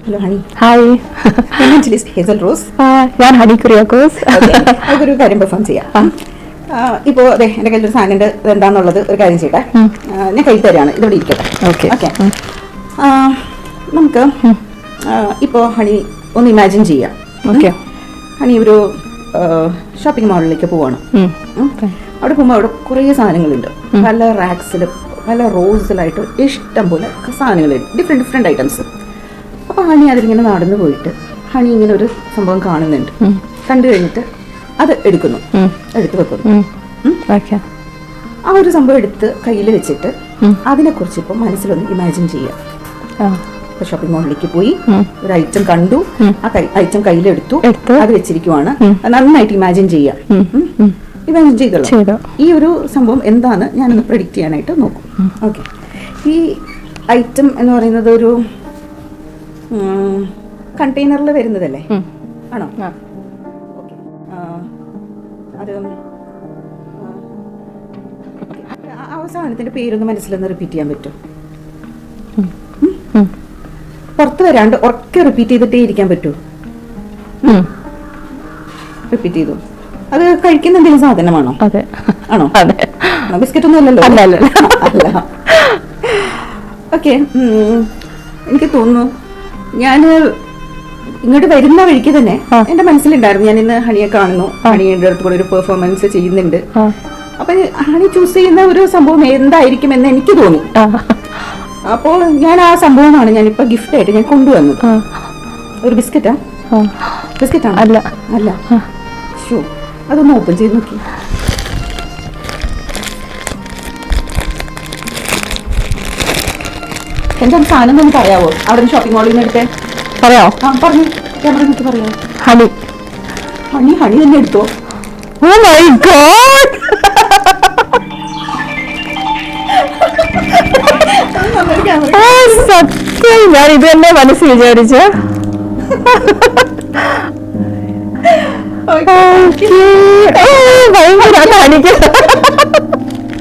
Hello honey. Hi. Hazel rose. ഞാൻ honey Kuriakose. നമുക്കൊരു കാര്യം പെർഫോം ചെയ്യാം. ഇപ്പോൾ അതെ എൻ്റെ കയ്യിലൊരു സാധനം ഉണ്ട്. എന്താണെന്നുള്ളത് ഒരു കാര്യം ചെയ്യട്ടെ. ഞാൻ കൈ തരാണ്, ഇതിവിടെ ഇരിക്കട്ടെ. Okay okay. നമുക്ക് ഇപ്പോൾ ഹണി ഒന്ന് ഇമാജിൻ ചെയ്യാം. ഓക്കെ. ഹണി ഒരു ഷോപ്പിംഗ് മാളിലേക്ക് പോവാണ്. അവിടെ പോകുമ്പോൾ അവിടെ കുറേ സാധനങ്ങളുണ്ട്. പല റാക്സിൽ പല റോസിലായിട്ട് ഇഷ്ടം പോലെ സാധനങ്ങളുണ്ട്, ഡിഫറെൻറ്റ് ഐറ്റംസ്. അപ്പോൾ ഹണി അതിലിങ്ങനെ നടന്നു പോയിട്ട് ഹണി ഇങ്ങനെ ഒരു സംഭവം കാണുന്നുണ്ട്. കണ്ടു കഴിഞ്ഞിട്ട് അത് എടുക്കുന്നു, എടുത്ത് വെക്കുന്നു. ആ ഒരു സംഭവം എടുത്ത് കയ്യിൽ വെച്ചിട്ട് അതിനെക്കുറിച്ച് ഇപ്പോൾ മനസ്സിലൊന്ന് ഇമാജിൻ ചെയ്യാം. ഇപ്പോൾ ഷോപ്പിംഗ് മാളിലേക്ക് പോയി ഒരു ഐറ്റം കണ്ടു, ആ ഐറ്റം കയ്യിലെടുത്തു, അത് വെച്ചിരിക്കുവാണ്. നന്നായിട്ട് ഇമാജിൻ ചെയ്യാം. ഇമാജിൻ ചെയ്തല്ലോ. ഈ ഒരു സംഭവം എന്താണ് ഞാനൊന്ന് പ്രെഡിക്റ്റ് ചെയ്യാനായിട്ട് നോക്കും. ഓക്കെ. ഈ ഐറ്റം എന്ന് പറയുന്നത് ഒരു കണ്ടെയ്നറിൽ വരുന്നതല്ലേ? ആണോ? ഓക്കെ. അത് ആ സാധനത്തിന്റെ പേരൊന്ന് മനസ്സിലൊന്ന് റിപ്പീറ്റ് ചെയ്യാൻ പറ്റുമോ? പുറത്ത് വരാണ്ട് ഉറക്കെ റിപ്പീറ്റ് ചെയ്തിട്ടേ ഇരിക്കാൻ പറ്റൂ. റിപ്പീറ്റ് ചെയ്തു. അത് കഴിക്കുന്ന എന്തെങ്കിലും സാധനമാണോ? അതെ. ആണോ? അതെ. ബിസ്ക്കറ്റ് ഒന്നും അല്ലല്ലോ? അല്ല. ഓക്കെ. എനിക്ക് തോന്നുന്നു ഞാൻ ഇങ്ങോട്ട് വരുന്ന വഴിക്ക് തന്നെ എന്റെ മനസ്സിലുണ്ടായിരുന്നു, ഞാൻ ഇന്ന് ഹണിയെ കാണുന്നു, ഹണിയുടെ അടുത്ത് കൂടെ ഒരു പെർഫോമൻസ് ചെയ്യുന്നുണ്ട്. അപ്പൊ ഹണി ചൂസ് ചെയ്യുന്ന ഒരു സംഭവം എന്തായിരിക്കും എന്ന് എനിക്ക് തോന്നി. അപ്പോൾ ഞാൻ ആ സംഭവമാണ് ഞാനിപ്പോ ഗിഫ്റ്റ് ആയിട്ട് ഞാൻ കൊണ്ടുവന്നത്. ഒരു ബിസ്ക്കറ്റാ? ബിസ്ക്കറ്റാണ്? അല്ല. അല്ല. ഷോ, അതൊന്ന് ഓപ്പൺ ചെയ്ത് നോക്കി. എന്താണ് സാധനം എന്ന് പറയാവോ? അവിടെ ഷോപ്പിംഗ് മാളിൽ നിന്ന് എടുത്തേ. പറയാമോ? പറഞ്ഞു. ക്യാമറ നോക്കി പറയാമോ? ഹണി. ഹണി തന്നെ എടുത്തോ? ഓ മൈ ഗോഡ്, സത്യം ഞാൻ ഇത് തന്നെ മനസ്സിൽ വിചാരിച്ച. ഭയങ്കര ഹണിക്ക്